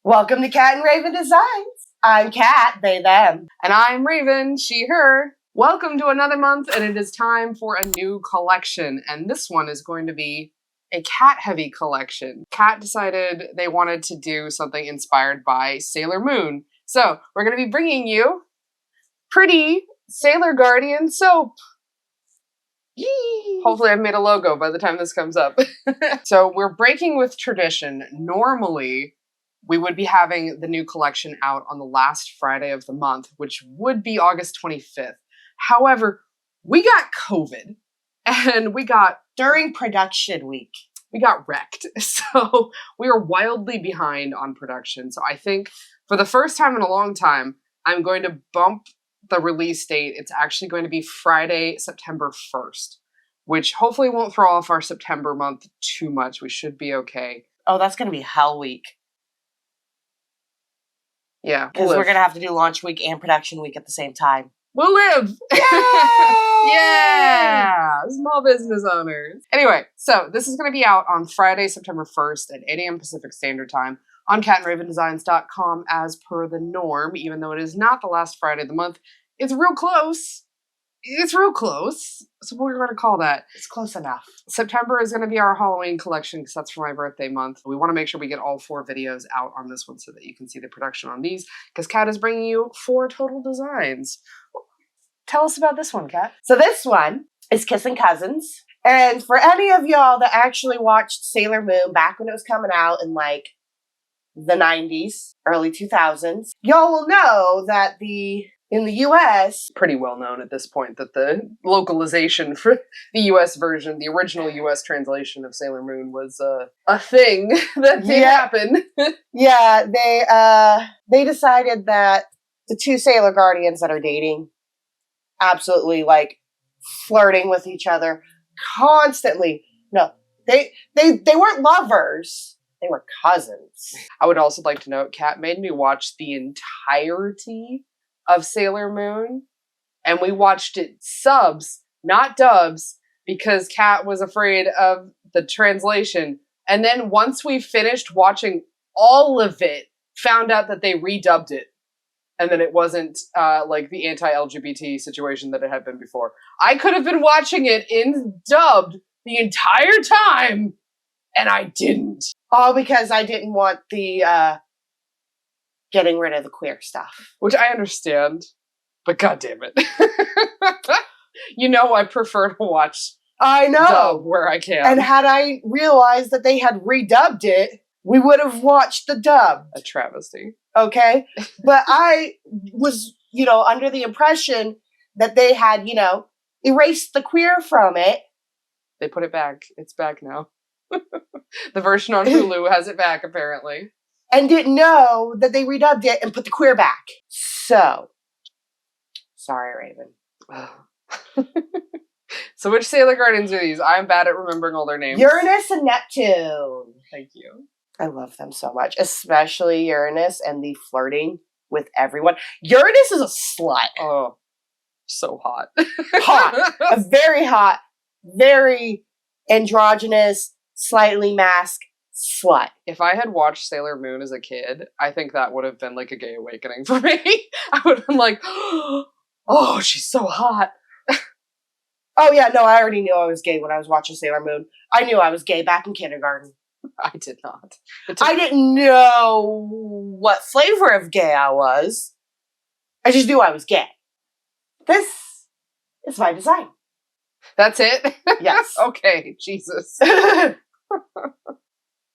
Welcome to Cat and Raven Designs. I'm Cat, they, them. And I'm Raven, she, her. Welcome to another month, and it is time for a new collection. And this one is going to be a cat-heavy collection. Cat decided they wanted to do something inspired by Sailor Moon. So we're going to be bringing you pretty Sailor Guardian soap. Yee. Hopefully I've made a logo by the time this comes up. So we're breaking with tradition. Normally, we would be having the new collection out on the last Friday of the month, which would be August 25th. However, we got COVID and During production week. we got wrecked. So we are wildly behind on production. So I think for the first time in a long time, I'm going to bump the release date. It's actually going to be Friday, September 1st, which hopefully won't throw off our September month too much. We should be okay. Oh, that's going to be hell week. Yeah. Because we're going to have to do launch week and production week at the same time. We'll live! Yay! Yeah! Small business owners. Anyway, so this is going to be out on Friday, September 1st at 8 a.m. Pacific Standard Time on catandravendesigns.com as per the norm, even though it is not the last Friday of the month. It's real close. It's real close. So what are we going to call that? It's close enough. September is going to be our Halloween collection because that's for my birthday month. We want to make sure we get all 4 videos out on this one so that you can see the production on these because Kat is bringing you 4 total designs. Tell us about this one, Kat. So this one is Kissing Cousins. And for any of y'all that actually watched Sailor Moon back when it was coming out in like the 90s, early 2000s, y'all will know that in the US, Pretty well known at this point that the localization for the US version, the original US translation of Sailor Moon was a thing that did happen. yeah, they decided that the 2 Sailor Guardians that are dating, absolutely like flirting with each other constantly. No, they weren't lovers. They were cousins. I would also like to note, Kat made me watch the entirety of Sailor Moon, and we watched it subs, not dubs, because Kat was afraid of the translation. And then once we finished watching all of it, found out that they redubbed it. And then it wasn't like the anti-LGBT situation that it had been before. I could have been watching it in dubbed the entire time, and I didn't. All because I didn't want the getting rid of the queer stuff. Which I understand, but goddamn it. You know I prefer to watch I know. dub where I can. And had I realized that they had redubbed it, we would have watched the dub. A travesty. Okay? But I was, under the impression that they had, erased the queer from it. They put it back. It's back now. The version on Hulu has it back, apparently. And didn't know that they redubbed it and put the queer back. So, sorry, Raven. So which Sailor Guardians are these? I'm bad at remembering all their names. Uranus and Neptune. Thank you. I love them so much, especially Uranus and the flirting with everyone. Uranus is a slut. Oh, so hot. Hot. A very hot, very androgynous, slightly masked slut. If I had watched Sailor Moon as a kid, I think that would have been like a gay awakening for me. I would have been like, oh, she's so hot. Oh yeah, no, I already knew I was gay when I was watching Sailor Moon. I knew I was gay back in kindergarten. I did not. I didn't know what flavor of gay I was. I just knew I was gay. This is my design. That's it? Yes. Okay, Jesus. I'm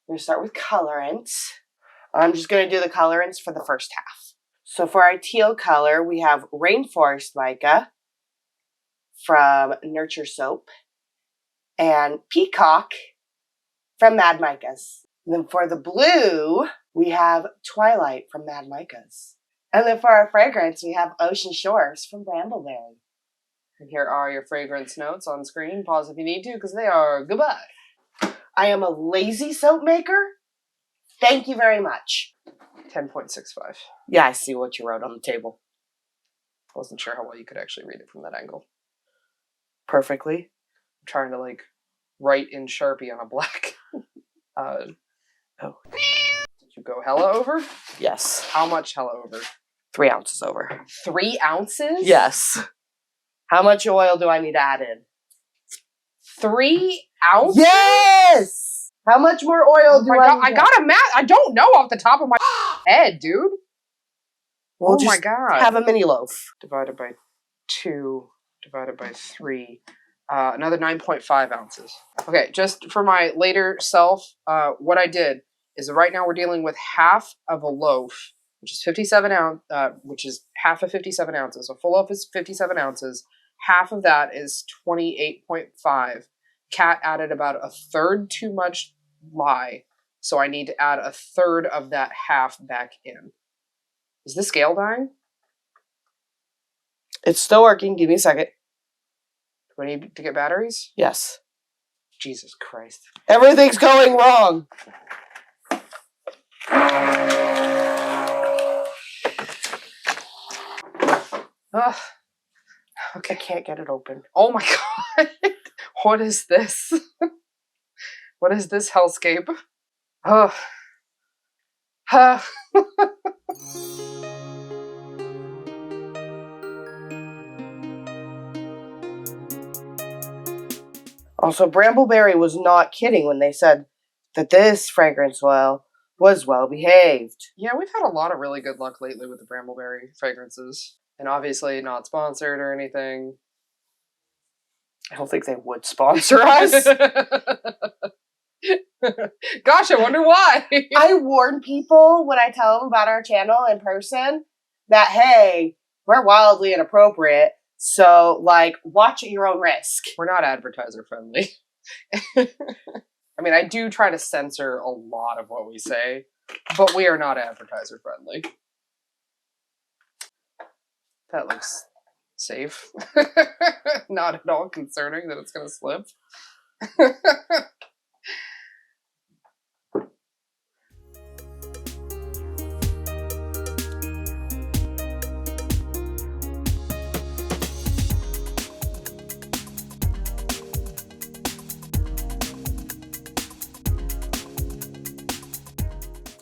going to start with colorants. I'm just going to do the colorants for the first half. So for our teal color, we have Rainforest Mica from Nurture Soap and Peacock from Mad Micas. And then for the blue, we have Twilight from Mad Micas. And then for our fragrance, we have Ocean Shores from Brambleberry. And here are your fragrance notes on screen. Pause if you need to, because they are goodbye. I am a lazy soap maker. Thank you very much. 10.65. Yeah, I see what you wrote on the table. Wasn't sure how well you could actually read it from that angle. Perfectly. I'm trying to write in Sharpie on a black. You go hella over? Yes. How much hella over? 3 ounces over. 3 ounces? Yes. How much oil do I need to add in? 3 ounces? Yes! How much more oil do I need? I got a math. I don't know off the top of my head, dude. We'll oh my just god. have a mini loaf. Divided by 2, divided by 3. Another 9.5 ounces. Okay, just for my later self, what I did is right now we're dealing with half of a loaf, which is 57 which is half of 57 ounces. A full loaf is 57 ounces. Half of that is 28.5. Kat added about a third too much lye, so I need to add a third of that half back in. Is the scale dying? It's still working. Give me a second. Do I need to get batteries? Yes. Jesus Christ. Everything's going wrong. Ugh. Okay. I can't get it open. Oh my god. What is this? What is this hellscape? Ugh. Also, Brambleberry was not kidding when they said that this fragrance oil was well behaved. Yeah, we've had a lot of really good luck lately with the Brambleberry fragrances. And obviously not sponsored or anything. I don't think they would sponsor us. Gosh, I wonder why. I warn people when I tell them about our channel in person that, hey, we're wildly inappropriate. So, like, watch at your own risk. We're not advertiser friendly. I mean, I do try to censor a lot of what we say, but we are not advertiser friendly. That looks safe. Not at all concerning that it's going to slip.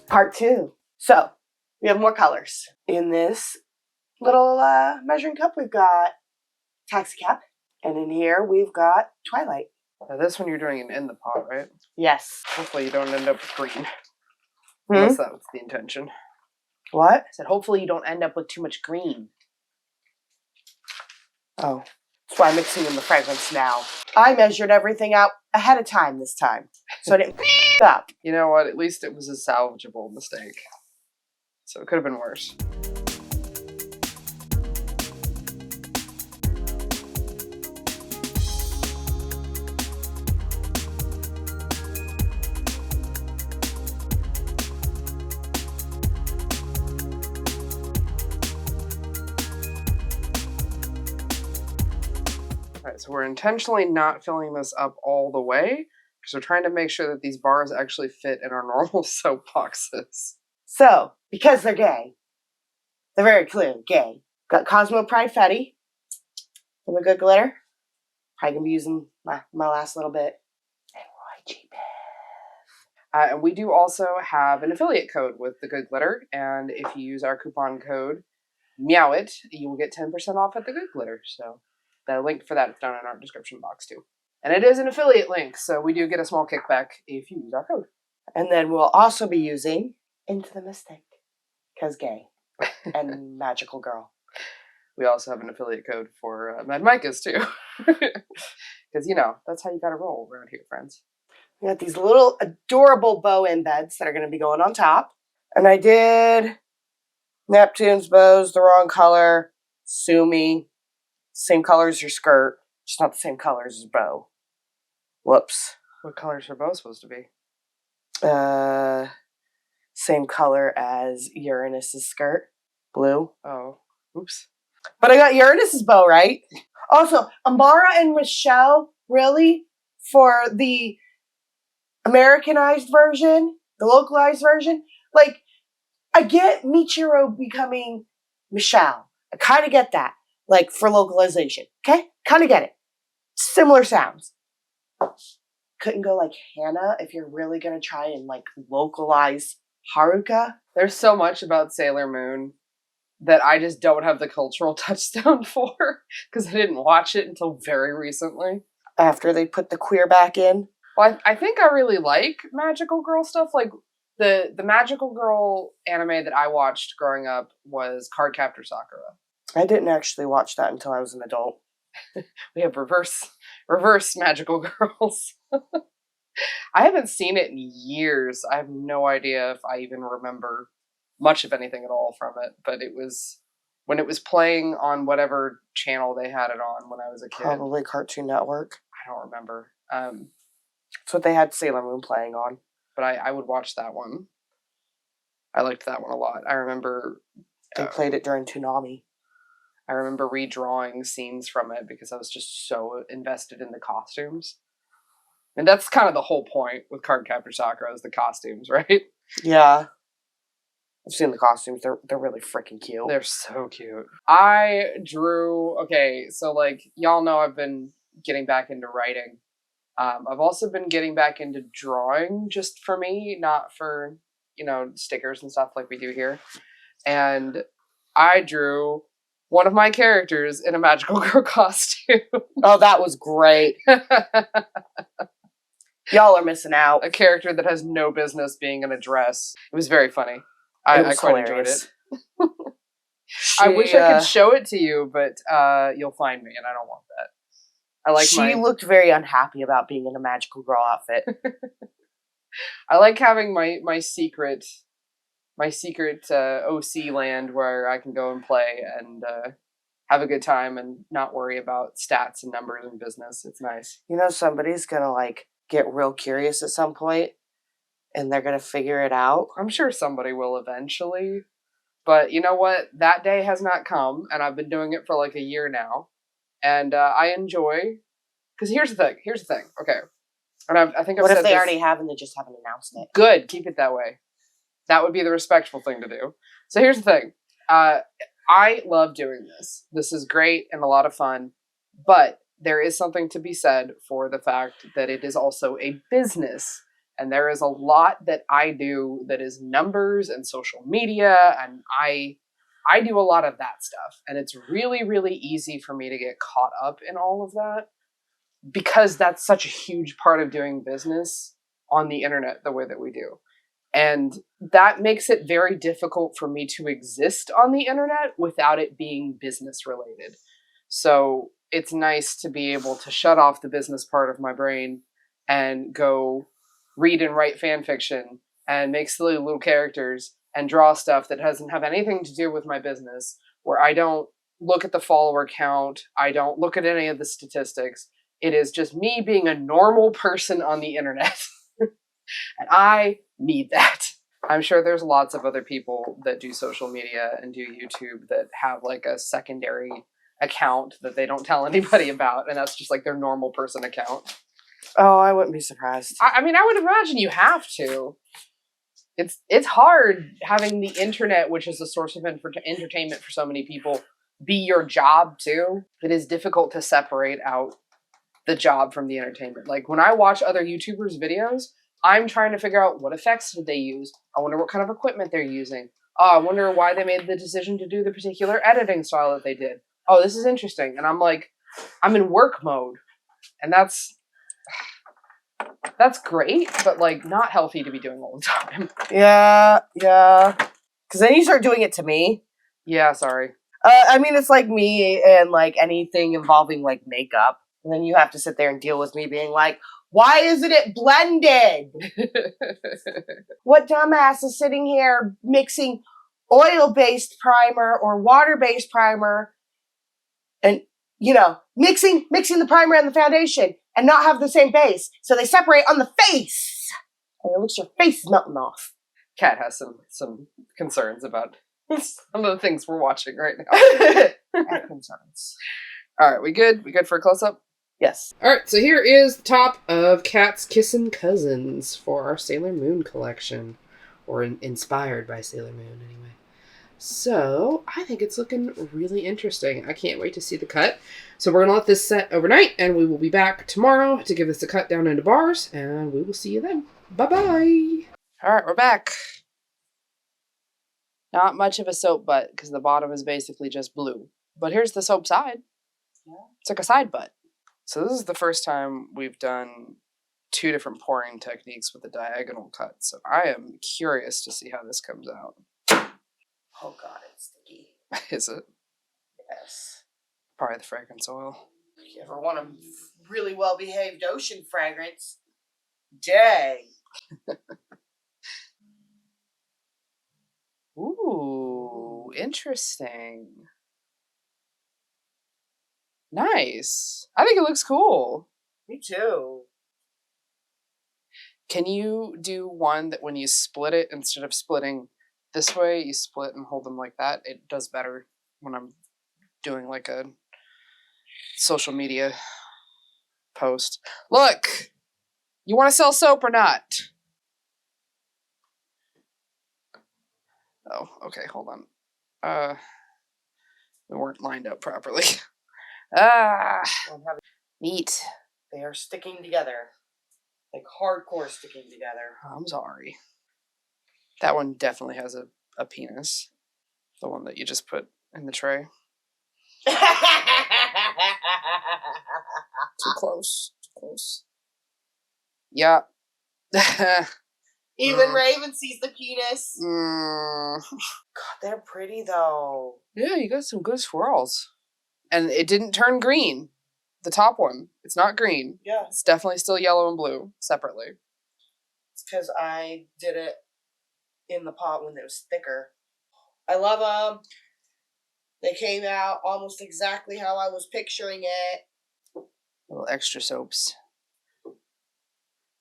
Part 2. So, we have more colors. In this little measuring cup, we've got Taxi Cab. And in here, we've got Twilight. Now this one you're doing it in the pot, right? Yes. Hopefully you don't end up with green. Unless that was the intention. What? I said, hopefully you don't end up with too much green. Oh. That's why I'm mixing in the fragrance now. I measured everything out ahead of time this time. So I didn't up. You know what? At least it was a salvageable mistake. So it could have been worse. Alright, so we're intentionally not filling this up all the way because we're trying to make sure that these bars actually fit in our normal soap boxes. So, because they're gay, they're very clearly gay. Got Cosmo Pride Fetty from the Good Glitter. Probably gonna be using my last little bit. And ROYGBIV. And we do also have an affiliate code with the Good Glitter, and if you use our coupon code MEOWIT, you will get 10% off at the Good Glitter. So the link for that is down in our description box too. And it is an affiliate link, so we do get a small kickback if you use our code. And then we'll also be using Into the Mystic, because gay, and Magical Girl. We also have an affiliate code for Mad Micahs too. Because, you know, that's how you gotta roll around here, friends. We got these little adorable bow embeds that are going to be going on top. And I did Neptune's bows, the wrong color. Sue me. Same color as your skirt. Just not the same color as his bow. Whoops. What color is her bow supposed to be? Same color as Uranus's skirt. Blue. Oh, oops. But I got Uranus's bow right. Also, Amara and Michelle, really? For the Americanized version, the localized version? Like, I get Michiru becoming Michelle. I kind of get that. Like, for localization. Okay? Kind of get it. Similar sounds. Couldn't go like Hannah if you're really going to try and, like, localize Haruka. There's so much about Sailor Moon that I just don't have the cultural touchstone for because I didn't watch it until very recently. After they put the queer back in. Well, I think I really like magical girl stuff. Like the magical girl anime that I watched growing up was Cardcaptor Sakura. I didn't actually watch that until I was an adult. We have reverse magical girls. I haven't seen it in years. I have no idea if I even remember much of anything at all from it, but it was when it was playing on whatever channel they had it on when I was a kid. Probably Cartoon Network. I don't remember. That's what they had Sailor Moon playing on. But I would watch that one. I liked that one a lot. I remember... They played it during Toonami. I remember redrawing scenes from it because I was just so invested in the costumes. And that's kind of the whole point with Cardcaptor Sakura is the costumes, right? Yeah. I've seen the costumes. They're really freaking cute. They're so cute. I drew... Okay, so like, y'all know I've been getting back into writing. I've also been getting back into drawing just for me, not for, stickers and stuff like we do here. And I drew one of my characters in a magical girl costume. Oh, that was great. Y'all are missing out. A character that has no business being in a dress. It was very funny. I quite enjoyed it. I wish I could show it to you, but you'll find me, and I don't want that. She looked very unhappy about being in a magical girl outfit. I like having my secret OC land where I can go and play and have a good time and not worry about stats and numbers and business. It's nice. Somebody's gonna get real curious at some point, and they're gonna figure it out. I'm sure somebody will eventually, but you know what? That day has not come, and I've been doing it for like a year now. And I enjoy, because here's the thing. Okay, and I think I've said this. What if they already have and they just haven't announced it? Good, keep it that way. That would be the respectful thing to do. So here's the thing. I love doing this. This is great and a lot of fun, but there is something to be said for the fact that it is also a business. And there is a lot that I do that is numbers and social media, and I do a lot of that stuff, and it's really, really easy for me to get caught up in all of that because that's such a huge part of doing business on the internet the way that we do. And that makes it very difficult for me to exist on the internet without it being business related. So it's nice to be able to shut off the business part of my brain and go read and write fan fiction and make silly little characters and draw stuff that doesn't have anything to do with my business, where I don't look at the follower count, I don't look at any of the statistics. It is just me being a normal person on the internet. And I need that. I'm sure there's lots of other people that do social media and do YouTube that have like a secondary account that they don't tell anybody about, and that's just like their normal person account. Oh, I wouldn't be surprised. I mean, I would imagine you have to. It's hard having the internet, which is a source of entertainment for so many people, be your job too. It is difficult to separate out the job from the entertainment. Like when I watch other YouTubers' videos, I'm trying to figure out what effects did they use. I wonder what kind of equipment they're using. Oh, I wonder why they made the decision to do the particular editing style that they did. Oh, this is interesting. And I'm like, I'm in work mode. And that's great, but like not healthy to be doing all the time. Yeah. Because then you start doing it to me. Yeah, sorry. I mean, it's like me and like anything involving like makeup. And then you have to sit there and deal with me being like, why isn't it blended? What dumbass is sitting here mixing oil-based primer or water-based primer and, mixing the primer and the foundation and not have the same base. So they separate on the face. And it looks your face is melting off. Kat has some concerns about some of the things we're watching right now. And concerns. All right, we good? We good for a close-up? Yes. All right, so here is the top of Kat's Kissin' Cousins for our Sailor Moon collection. Or inspired by Sailor Moon, anyway. So, I think it's looking really interesting. I can't wait to see the cut. So we're going to let this set overnight, and we will be back tomorrow to give this a cut down into bars, and we will see you then. Bye-bye! All right, we're back. Not much of a soap butt because the bottom is basically just blue. But here's the soap side. Yeah. It's like a side butt. So this is the first time we've done 2 different pouring techniques with a diagonal cut. So I am curious to see how this comes out. Oh God, it's sticky. Is it? Yes. Probably the fragrance oil. If you ever want a really well-behaved ocean fragrance, dang. Ooh, interesting. Nice. I think it looks cool. Me too. Can you do one that when you split it, instead of splitting this way, you split and hold them like that? It does better when I'm doing like a social media post. Look! You want to sell soap or not? Oh, okay, hold on. We weren't lined up properly. Neat. They are sticking together. Like hardcore sticking together. I'm sorry. That one definitely has a penis. The one that you just put in the tray. Too close. Too close. Yeah. Even Raven sees the penis. God, God, they're pretty though. yeah, you got some good swirls. And it didn't turn green. The top one. It's not green. Yeah. It's definitely still yellow and blue separately. It's because I did it in the pot when it was thicker. I love them. They came out almost exactly how I was picturing it. Little extra soaps.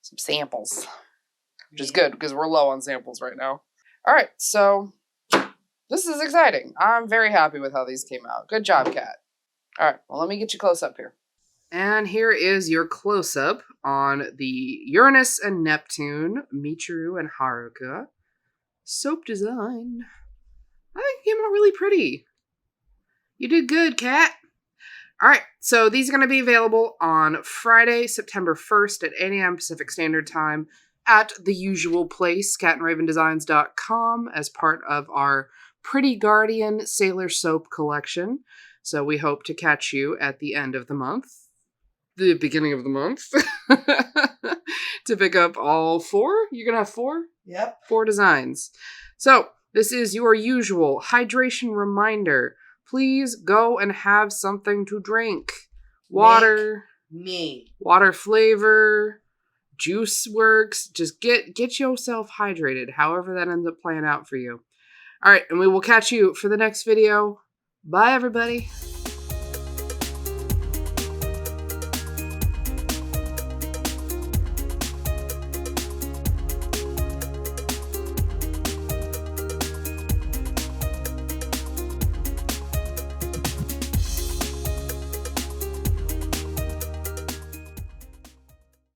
Some samples. Which is good because we're low on samples right now. All right, so this is exciting. I'm very happy with how these came out. Good job, Kat. All right, well, let me get you close up here. And here is your close-up on the Uranus and Neptune, Michiru and Haruka soap design. I think it came out really pretty. You did good, Kat. All right, so these are going to be available on Friday, September 1st at 8 a.m. Pacific Standard Time at the usual place, catandраvendesigns.com, as part of our Pretty Guardian Sailor Soap collection. So we hope to catch you at the end of the month, the beginning of the month, to pick up all 4. You're going to have 4? Yep. 4 designs. So this is your usual hydration reminder. Please go and have something to drink. Water. Me. Water flavor. Juice works. Just get yourself hydrated, however that ends up playing out for you. All right, and we will catch you for the next video. Bye, everybody.